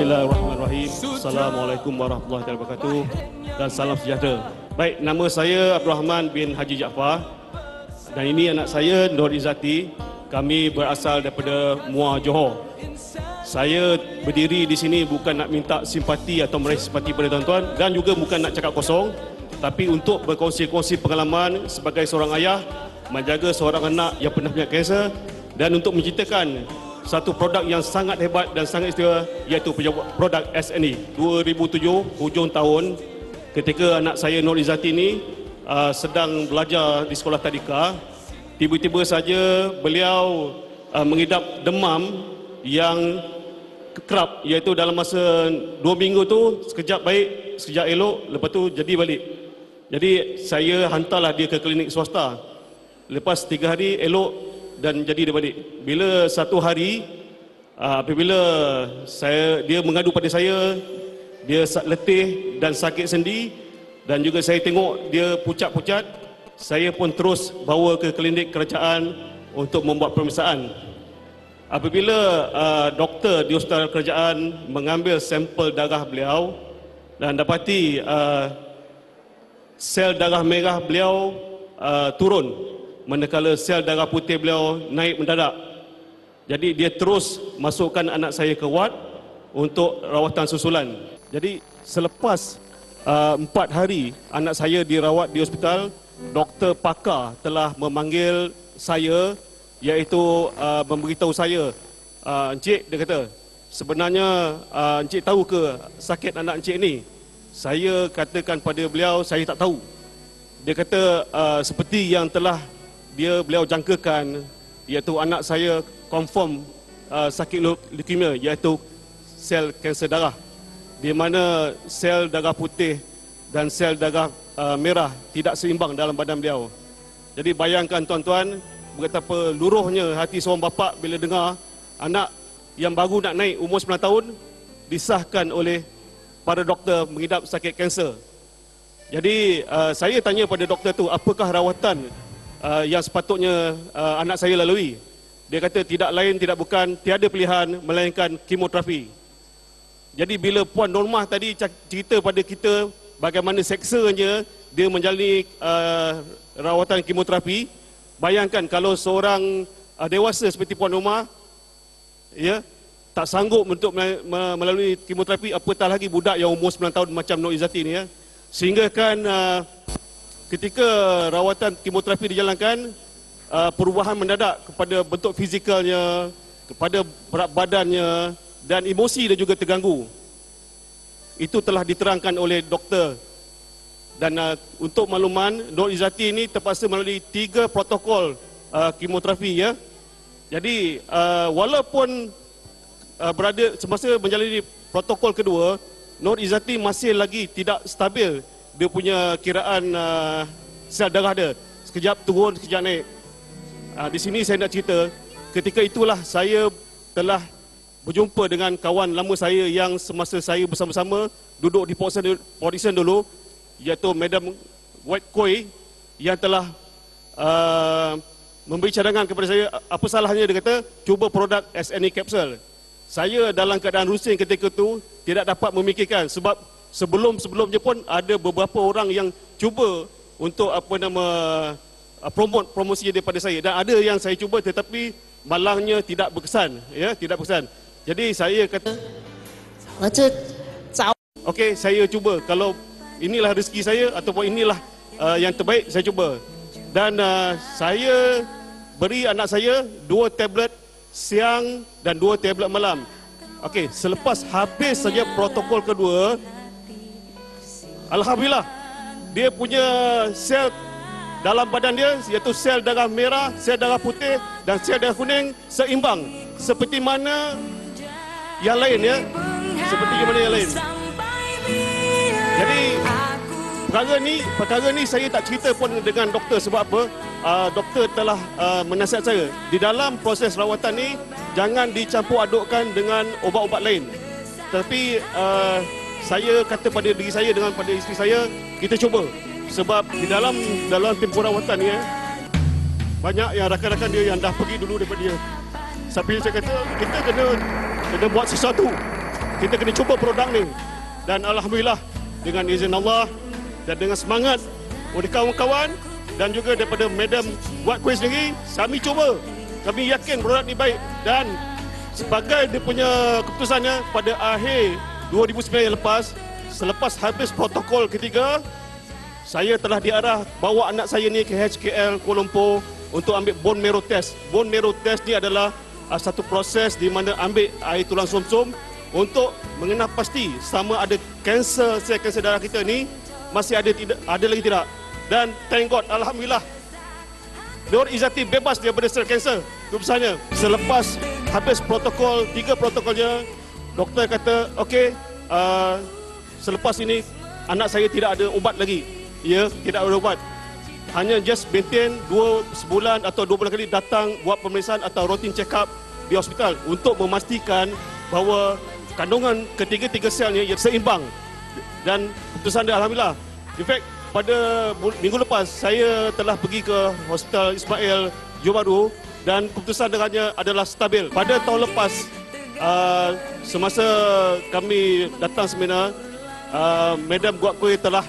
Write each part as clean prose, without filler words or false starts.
Bismillahirrahmanirrahim. Assalamualaikum warahmatullahi wabarakatuh dan salam sejahtera. Baik, nama saya Abdul Rahman bin Haji Jaafar dan ini anak saya Nur Izzati. Kami berasal daripada Muar, Johor. Saya berdiri di sini bukan nak minta simpati atau meraih simpati pada tuan-tuan dan juga bukan nak cakap kosong, tapi untuk berkongsi-kongsi pengalaman sebagai seorang ayah menjaga seorang anak yang pernah punya kanser dan untuk menceritakan satu produk yang sangat hebat dan sangat istimewa, iaitu produk SNE. 2007 hujung tahun ketika anak saya Nur Izzati ini sedang belajar di sekolah tadika, tiba-tiba saja beliau mengidap demam yang kerap, iaitu dalam masa 2 minggu tu sekejap baik, sekejap elok, lepas tu jadi balik. Jadi saya hantarlah dia ke klinik swasta. Lepas 3 hari elok dan jadi dia balik. Bila satu hari apabila dia mengadu pada saya, dia letih dan sakit sendi dan juga saya tengok dia pucat-pucat, saya pun terus bawa ke klinik kerajaan untuk membuat pemeriksaan. Apabila doktor di hospital kerajaan mengambil sampel darah beliau dan dapati sel darah merah beliau turun, manakala sel darah putih beliau naik mendadak. Jadi dia terus masukkan anak saya ke ward untuk rawatan susulan. Jadi selepas 4 hari anak saya dirawat di hospital, doktor pakar telah memanggil saya, iaitu memberitahu saya, Encik, dia kata, sebenarnya Encik tahu ke sakit anak Encik ni? Saya katakan pada beliau, saya tak tahu. Dia kata seperti yang telah beliau jangkakan, iaitu anak saya confirm sakit leukemia, iaitu sel kanser darah, di mana sel darah putih dan sel darah merah tidak seimbang dalam badan beliau. Jadi bayangkan tuan-tuan, betapa luruhnya hati seorang bapa bila dengar anak yang baru nak naik umur 9 tahun disahkan oleh para doktor mengidap sakit kanser. Jadi saya tanya pada doktor tu, apakah rawatan yang sepatutnya anak saya lalui? Dia kata tidak lain tidak bukan, tiada pilihan melainkan kemoterapi. Jadi bila Puan Normah tadi cerita pada kita bagaimana seksanya dia menjalani rawatan kemoterapi, bayangkan kalau seorang dewasa seperti Puan Normah ya tak sanggup untuk melalui kemoterapi, apatah lagi budak yang umur 9 tahun macam Nur Izzati ni ya. Sehingga kan ketika rawatan kemoterapi dijalankan, perubahan mendadak kepada bentuk fizikalnya, kepada berat badannya dan emosi dia juga terganggu. Itu telah diterangkan oleh doktor. Dan untuk makluman, Nur Izzati ini terpaksa melalui 3 protokol kemoterapi ya. Jadi walaupun berada semasa menjalani protokol kedua, Nur Izzati masih lagi tidak stabil dia punya kiraan sel darah dia. Sekejap turun, sekejap naik. Di sini saya nak cerita, ketika itulah saya telah berjumpa dengan kawan lama saya yang semasa saya bersama-sama duduk di Porisan dulu, iaitu Madam White Koi, yang telah memberi cadangan kepada saya. Apa salahnya, dia kata, cuba produk SNE Capsule. Saya dalam keadaan rusing ketika itu tidak dapat memikirkan, sebab sebelum-sebelumnya pun ada beberapa orang yang cuba untuk promosi daripada saya, dan ada yang saya cuba tetapi malangnya tidak berkesan ya, tidak berkesan. Jadi saya kata okey, saya cuba, kalau inilah rezeki saya ataupun inilah yang terbaik, saya cuba. Dan saya beri anak saya 2 tablet siang dan 2 tablet malam. Okey, selepas habis saja protokol kedua, alhamdulillah dia punya sel dalam badan dia, iaitu sel darah merah, sel darah putih dan sel darah kuning seimbang seperti mana yang lain ya, seperti mana yang lain. Jadi perkara ni saya tak cerita pun dengan doktor, sebab apa? Doktor telah menasihat saya, di dalam proses rawatan ni jangan dicampur adukkan dengan ubat-ubat lain. Tapi saya kata pada diri saya dengan pada isteri saya, kita cuba. Sebab di dalam tempoh rawatan ni banyak yang rakan-rakan dia yang dah pergi dulu daripada dia. Tapi saya kata kita kena buat sesuatu. kita kena cuba produk ni. Dan alhamdulillah dengan izin Allah dan dengan semangat oleh kawan-kawan dan juga daripada Madam buat kuih sendiri, kami cuba. Kami yakin produk ni baik dan sebagai dia punya keputusannya pada akhir 2009 yang lepas, selepas habis protokol ketiga, saya telah diarah bawa anak saya ni ke HKL Kuala Lumpur untuk ambil bone marrow test. Bone marrow test ni adalah satu proses di mana ambil air tulang sumsum untuk mengenal pasti sama ada kanser, sel kanser darah kita ni masih ada lagi tidak. Dan thank God, alhamdulillah, Nur Izzati bebas daripada sel kanser. Keputusannya selepas habis protokol, 3 protokolnya, doktor kata okey, selepas ini anak saya tidak ada ubat lagi. Ya, tidak ada ubat. Hanya just maintain 2 sebulan atau 2 bulan kali datang buat pemeriksaan atau routine check up di hospital untuk memastikan bahawa kandungan ketiga-tiga selnya seimbang. Dan keputusan dia alhamdulillah. In fact, pada minggu lepas saya telah pergi ke Hospital Ismail Johor Bahru dan keputusan dengannya adalah stabil. Pada tahun lepas, semasa kami datang seminar, Madam Guat Kuih telah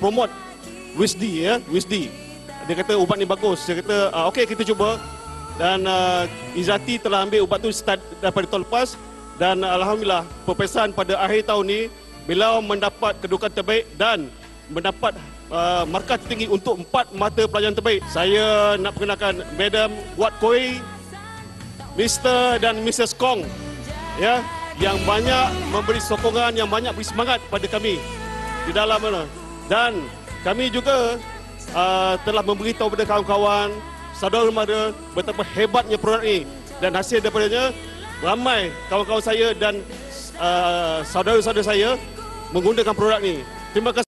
promote Wisdi, ya, Wisdi. Dia kata ubat ni bagus. Saya kata okey, kita cuba. Dan Izzati telah ambil ubat tu start daripada tahun lepas dan alhamdulillah peperiksaan pada akhir tahun ni beliau mendapat kedudukan terbaik dan mendapat markah tertinggi untuk 4 mata pelajaran terbaik. Saya nak perkenalkan Madam Guat Kuih, Mr. dan Mrs. Kong, ya, yang banyak memberi sokongan, yang banyak beri semangat pada kami di dalam mana. Dan kami juga telah memberitahu kepada kawan-kawan, saudara mara betapa hebatnya produk ini. Dan hasil daripadanya ramai kawan-kawan saya dan saudara-saudara saya menggunakan produk ini. Terima kasih.